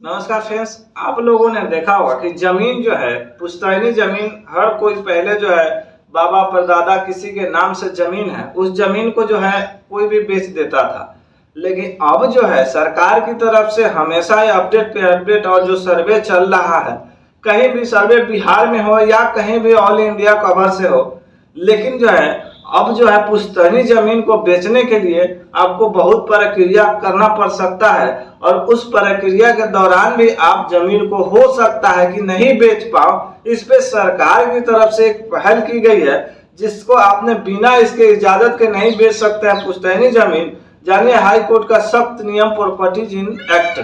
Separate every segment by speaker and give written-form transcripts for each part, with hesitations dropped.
Speaker 1: नमस्कार फ्रेंड्स, आप लोगों ने देखा होगा कि जमीन जो है पुश्तैनी जमीन हर कोई पहले जो है बाबा परदादा किसी के नाम से जमीन है उस जमीन को जो है कोई भी बेच देता था। लेकिन अब जो है सरकार की तरफ से हमेशा ये अपडेट पे अपडेट और जो सर्वे चल रहा है, कहीं भी सर्वे बिहार में हो या कहीं भी ऑल इंडिया कवर से हो, लेकिन जो है अब जो है पुश्तैनी जमीन को बेचने के लिए आपको बहुत प्रक्रिया करना पड़ सकता है और उस प्रक्रिया के दौरान भी आप जमीन को हो सकता है कि नहीं बेच पाओ। इस पे सरकार की तरफ से एक पहल की गई है जिसको आपने बिना इसके इजाजत के नहीं बेच सकते हैं पुश्तैनी जमीन। जानिए हाई कोर्ट का सख्त नियम प्रॉपर्टीज इन एक्ट।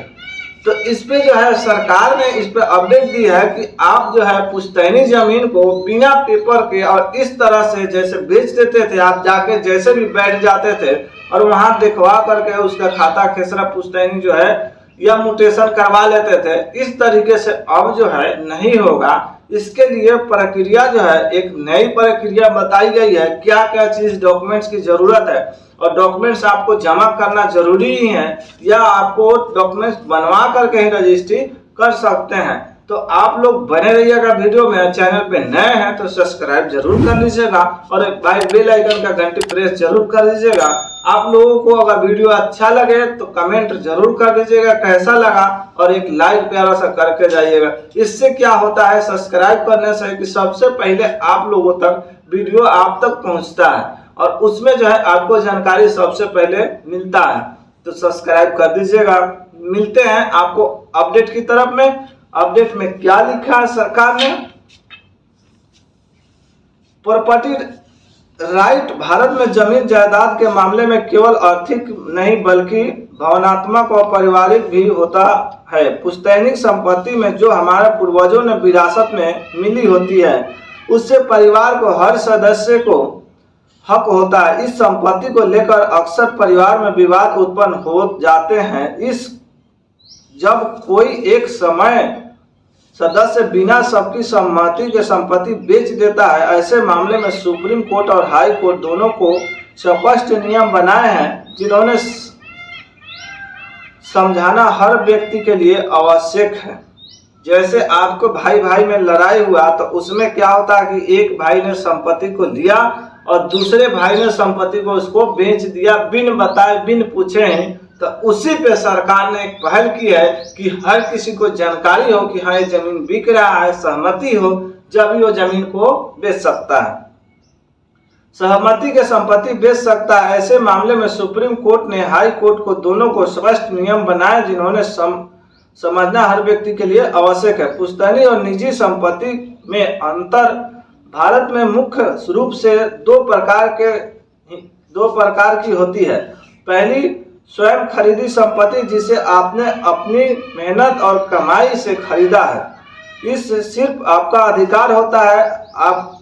Speaker 1: तो इस पे जो है सरकार ने इस पे अपडेट दी है कि आप जो है पुश्तैनी जमीन को बिना पेपर के और इस तरह से जैसे बेच देते थे, आप जाके जैसे भी बैठ जाते थे और वहां दिखवा करके उसका खाता खेसरा पुश्तैनी जो है या म्यूटेशन करवा लेते थे, इस तरीके से अब जो है नहीं होगा। इसके लिए प्रक्रिया जो है एक नई प्रक्रिया बताई गई है, क्या क्या चीज डॉक्यूमेंट्स की जरूरत है और डॉक्यूमेंट्स आपको जमा करना जरूरी ही है या आपको डॉक्यूमेंट्स बनवा करके ही रजिस्ट्री कर सकते हैं। तो आप लोग बने रहिएगा वीडियो में। चैनल पे नए हैं तो सब्सक्राइब जरूर कर लीजिएगा और भाई बेल आइकन का घंटी प्रेस जरूर कर दीजिएगा। आप लोगों को अगर वीडियो अच्छा लगे तो कमेंट जरूर कर दीजिएगा कैसा लगा और एक लाइक प्यारा सा करके जाइएगा। इससे क्या होता है, सब्सक्राइब करने से कि सबसे पहले आप लोगों तक वीडियो आप तक पहुंचता है और उसमें जो है आपको जानकारी सबसे पहले मिलता है। तो सब्सक्राइब कर दीजिएगा। मिलते हैं आपको अपडेट की तरफ में। अपडेट में क्या लिखा है सरकार ने, प्रॉपर्टी राइट भारत में जमीन जायदाद के मामले में केवल आर्थिक नहीं बल्कि भावनात्मक और पारिवारिक भी होता है। पुश्तैनी संपत्ति में जो हमारे पूर्वजों ने विरासत में मिली होती है उससे परिवार को हर सदस्य को हक होता है। इस संपत्ति को लेकर अक्सर परिवार में विवाद उत्पन्न हो जाते हैं। जब कोई एक समय सदस्य बिना सबकी सहमति के संपत्ति बेच देता है, ऐसे मामले में सुप्रीम कोर्ट और हाई कोर्ट दोनों को स्पष्ट नियम बनाए हैं जिन्होंने समझाना हर व्यक्ति के लिए आवश्यक है। जैसे आपको भाई भाई में लड़ाई हुआ तो उसमें क्या होता है कि एक भाई ने संपत्ति को लिया और दूसरे भाई ने संपत्ति को उसको बेच दिया बिन बताए बिन पूछे ही। तो उसी पे सरकार ने एक पहल की है कि हर किसी को जानकारी हो कि हाँ ये जमीन बिक रहा है, सहमति हो जब ही वो जमीन को बेच सकता है, सहमति के संपत्ति बेच सकता है। ऐसे मामले में सुप्रीम कोर्ट ने हाई कोर्ट को दोनों को स्पष्ट नियम बनाए जिन्होंने समझना हर व्यक्ति के लिए आवश्यक है। पुश्तैनी और निजी संपत्ति में अंतर भारत में मुख्य रूप से दो प्रकार की होती है। पहली स्वयं खरीदी संपत्ति जिसे आपने अपनी मेहनत और कमाई से खरीदा है। इस सिर्फ आपका अधिकार होता है। आप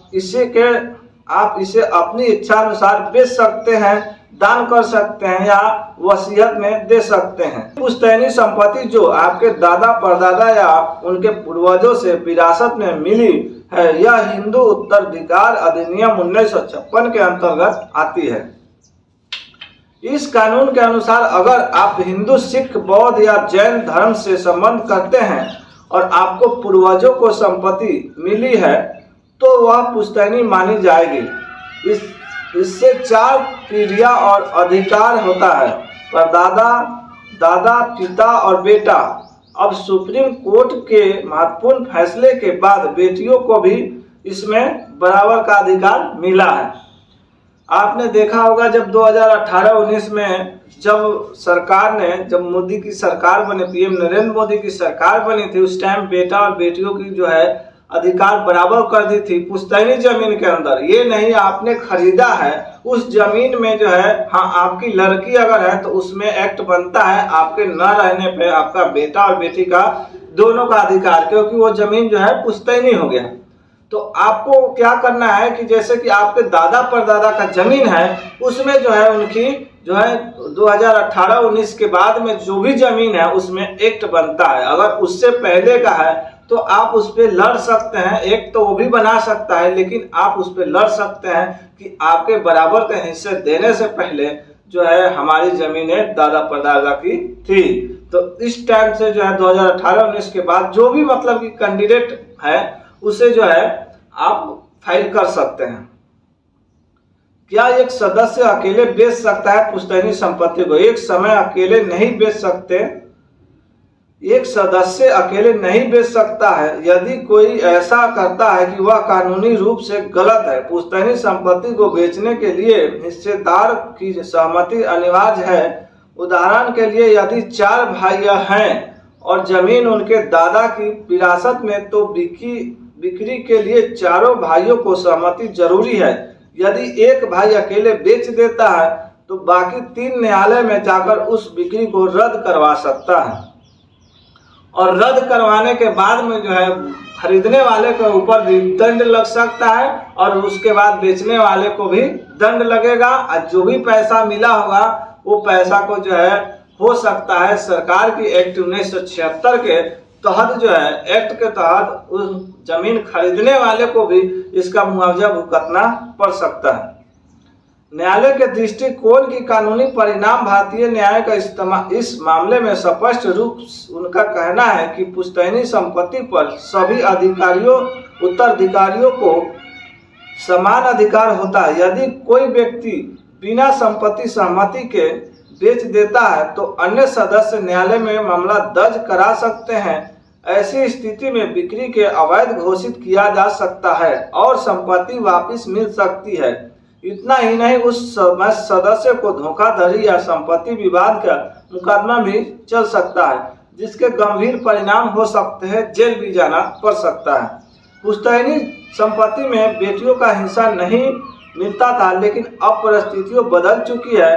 Speaker 1: इसे अपनी इच्छा अनुसार बेच सकते हैं, दान कर सकते हैं या वसीयत में दे सकते हैं। पुश्तैनी संपत्ति जो आपके दादा परदादा या उनके पूर्वजों से विरासत में मिली है, यह हिंदू उत्तराधिकार अधिनियम 1956 के अंतर्गत आती है। इस कानून के अनुसार अगर आप हिंदू, सिख, बौद्ध या जैन धर्म से संबंध करते हैं और आपको पूर्वजों को संपत्ति मिली है तो वह पुश्तैनी मानी जाएगी। इससे 4 पीढ़ियां और अधिकार होता है, परदादा, दादा, पिता और बेटा। अब सुप्रीम कोर्ट के महत्वपूर्ण फैसले के बाद बेटियों को भी इसमें बराबर का अधिकार मिला है। आपने देखा होगा जब 2018-19 में जब मोदी की सरकार बनी, पीएम नरेंद्र मोदी की सरकार बनी थी, उस टाइम बेटा और बेटियों की जो है अधिकार बराबर कर दी थी पुश्तैनी जमीन के अंदर। ये नहीं आपने खरीदा है उस जमीन में जो है, हाँ आपकी लड़की अगर है तो उसमें एक्ट बनता है आपके न रहने पे आपका बेटा और बेटी का दोनों का अधिकार, क्योंकि वो जमीन जो है पुश्तैनी हो गया। तो आपको क्या करना है कि जैसे कि आपके दादा परदादा का जमीन है उसमें जो है उनकी जो है 2018-19 के बाद में जो भी जमीन है उसमें एक्ट बनता है। अगर उससे पहले का है तो आप उस पर लड़ सकते हैं। एक तो वो भी बना सकता है लेकिन आप उस पर लड़ सकते हैं कि आपके बराबर के हिस्से देने से पहले जो है हमारी जमीनें दादा परदादा की थी। तो इस टाइम से जो है 2018-19 के बाद जो भी मतलब कि कैंडिडेट है उसे जो है आप फाइल कर सकते हैं। क्या एक सदस्य अकेले बेच सकता है पुश्तैनी संपत्ति को? एक समय अकेले नहीं बेच सकते, एक सदस्य अकेले नहीं बेच सकता है। यदि कोई ऐसा करता है कि वह कानूनी रूप से गलत है। पुश्तैनी संपत्ति को बेचने के लिए हिस्सेदार की सहमति अनिवार्य है। उदाहरण के लिए यदि 4 भाई हैं और जमीन उनके दादा की विरासत में, तो बिक्री के लिए चारों भाइयों को सहमति जरूरी है। यदि एक भाई अकेले बेच देता है तो बाकी 3 न्यायालय में जाकर उस बिक्री को रद्द करवा सकता है, और रद्द करवाने के बाद में जो है खरीदने वाले के ऊपर भी दंड लग सकता है और उसके बाद बेचने वाले को भी दंड लगेगा। और जो भी पैसा मिला होगा वो पैसा को जो है हो सकता है सरकार की एक्ट 1976 के तहत जो है एक्ट के तहत उस जमीन खरीदने वाले को भी इसका मुआवजा भुगतना पड़ सकता है। न्यायालय के दृष्टिकोण की कानूनी परिणाम भारतीय न्याय का इस मामले में स्पष्ट रूप उनका कहना है कि पुश्तैनी संपत्ति पर सभी उत्तराधिकारियों को समान अधिकार होता है। यदि कोई व्यक्ति बिना संपत्ति सहमति के बेच देता है तो अन्य सदस्य न्यायालय में मामला दर्ज करा सकते हैं। ऐसी स्थिति में बिक्री के अवैध घोषित किया जा सकता है और संपत्ति वापस मिल सकती है। इतना ही नहीं, उस सदस्य को धोखाधड़ी या संपत्ति विवाद का मुकदमा भी चल सकता है, जिसके गंभीर परिणाम हो सकते हैं, जेल भी जाना पड़ सकता है। पुश्तैनी संपत्ति में बेटियों का हिस्सा नहीं मिलता था, लेकिन अब परिस्थितियां बदल चुकी है।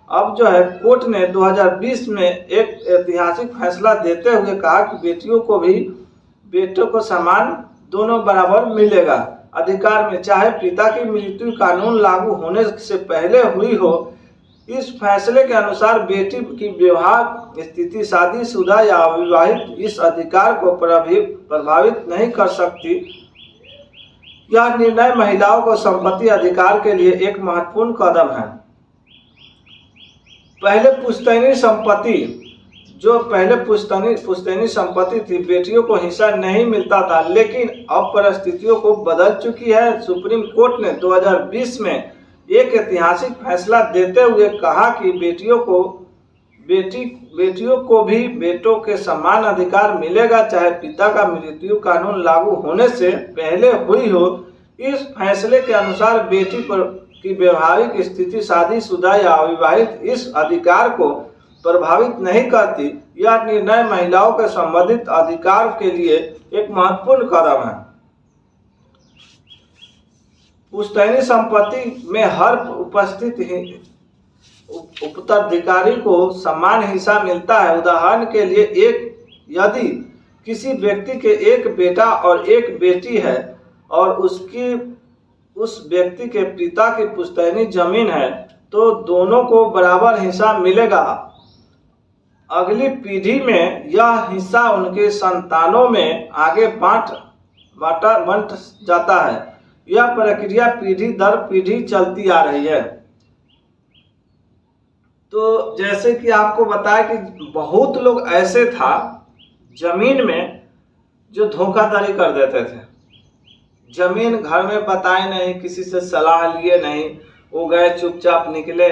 Speaker 1: अब जो है कोर्ट ने 2020 में एक ऐतिहासिक फैसला देते हुए कहा कि बेटियों को भी बेटों को समान दोनों बराबर मिलेगा अधिकार में, चाहे पिता की मृत्यु कानून लागू होने से पहले हुई हो। इस फैसले के अनुसार बेटी की विवाह स्थिति शादीशुदा या अविवाहित इस अधिकार को प्रभावित नहीं कर सकती। यह निर्णय महिलाओं को संपत्ति अधिकार के लिए एक महत्वपूर्ण कदम है। पहले पुश्तैनी संपत्ति पुश्तैनी संपत्ति थी, बेटियों को हिस्सा नहीं मिलता था, लेकिन अब परिस्थितियों को बदल चुकी है। सुप्रीम कोर्ट ने 2020 में एक ऐतिहासिक फैसला देते हुए कहा कि बेटियों को भी बेटों के समान अधिकार मिलेगा, चाहे पिता का मृत्यु कानून लागू होने से पहले हुई हो। इस फैसले के अनुसार बेटी की वैवाहिक स्थिति शादीशुदा या अविवाहित इस अधिकार को प्रभावित नहीं करती। यह निर्णय महिलाओं के संबंधित अधिकार के लिए एक महत्वपूर्ण कदम है। पुश्तैनी संपत्ति में हर उपस्थित उत्तराधिकारी को समान हिस्सा मिलता है। उदाहरण के लिए यदि किसी व्यक्ति के एक बेटा और एक बेटी है और उस व्यक्ति के पिता की पुश्तैनी जमीन है, तो दोनों को बराबर हिस्सा मिलेगा। अगली पीढ़ी में यह हिस्सा उनके संतानों में आगे बंट जाता है। यह प्रक्रिया पीढ़ी दर पीढ़ी चलती आ रही है। तो जैसे कि आपको बताया कि बहुत लोग ऐसे था जमीन में जो धोखाधड़ी कर देते थे। जमीन घर में बताए नहीं, किसी से सलाह लिए नहीं, वो गए चुपचाप निकले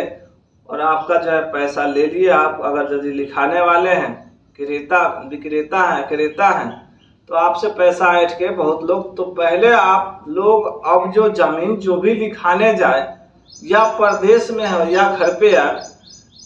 Speaker 1: और आपका जो है पैसा ले लिए। आप अगर यदि लिखाने वाले हैं, क्रेता हैं तो आपसे पैसा ऐंठ के बहुत लोग, तो पहले आप लोग अब जो जमीन जो भी लिखाने जाए, या प्रदेश में हो या घर पे है,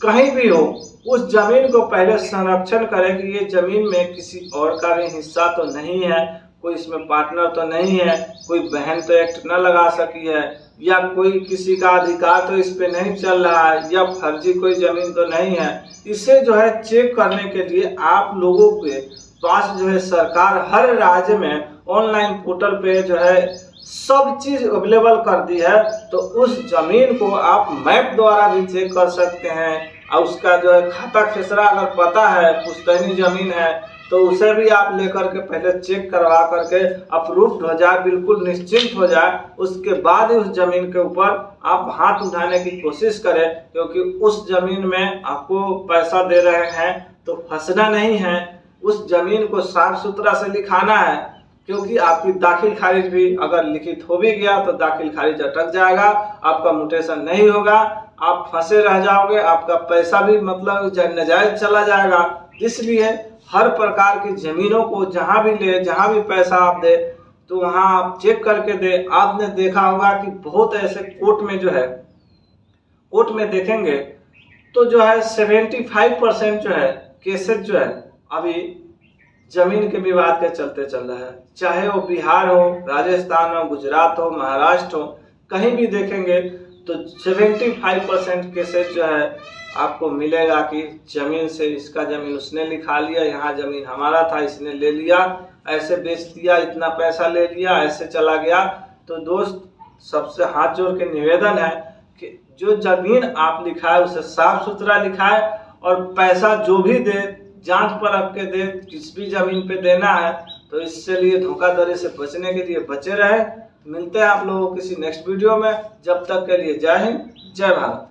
Speaker 1: कहीं भी हो, उस जमीन को पहले संरक्षण करें कि ये जमीन में किसी और का भी हिस्सा तो नहीं है, कोई इसमें पार्टनर तो नहीं है, कोई बहन तो एक्ट न लगा सकी है, या कोई किसी का अधिकार तो इस पे नहीं चल रहा है, या फर्जी कोई जमीन तो नहीं है। इसे जो है चेक करने के लिए आप लोगों के पास जो है सरकार हर राज्य में ऑनलाइन पोर्टल पे जो है सब चीज अवेलेबल कर दी है। तो उस जमीन को आप मैप द्वारा भी चेक कर सकते हैं, और उसका जो है खाता खेसरा अगर पता है, पुश्तैनी जमीन है, तो उसे भी आप लेकर के पहले चेक करवा करके अप्रूव्ड हो जाए, बिल्कुल निश्चिंत हो जाए। उसके बाद उस जमीन के ऊपर आप हाथ उठाने की कोशिश करें, क्योंकि उस जमीन में आपको पैसा दे रहे हैं तो फंसना नहीं है, उस जमीन को साफ सुथरा से लिखाना है, क्योंकि आपकी दाखिल खारिज भी अगर लिखित हो भी गया तो दाखिल खारिज अटक जाएगा, आपका म्यूटेशन नहीं होगा, आप फंसे रह जाओगे, आपका पैसा भी मतलब नाजायज चला जाएगा। इसलिए हर प्रकार की जमीनों को जहां भी ले, जहां भी पैसा आप दे तो वहां आप चेक करके दे। आपने देखा होगा कि बहुत ऐसे कोर्ट में जो है, कोर्ट में देखेंगे तो जो है 75% जो है केसेस जो है अभी जमीन के विवाद के चलते चल रहा है। चाहे वो बिहार हो, राजस्थान हो, गुजरात हो, महाराष्ट्र हो, कहीं भी देखेंगे तो 75% केसेस जो है आपको मिलेगा कि जमीन से, इसका जमीन उसने लिखा लिया, यहाँ जमीन हमारा था इसने ले लिया, ऐसे बेच दिया, इतना पैसा ले लिया, ऐसे चला गया। तो दोस्त सबसे हाथ जोड़ के निवेदन है कि जो जमीन आप लिखाए उसे साफ सुथरा लिखाए, और पैसा जो भी दे जांच परख के दे, किस भी जमीन पे देना है। तो इससे लिए धोखाधड़ी से बचने के लिए बचे रहे। मिलते हैं आप लोगों को किसी नेक्स्ट वीडियो में, जब तक के लिए जय हिंद, जय भारत।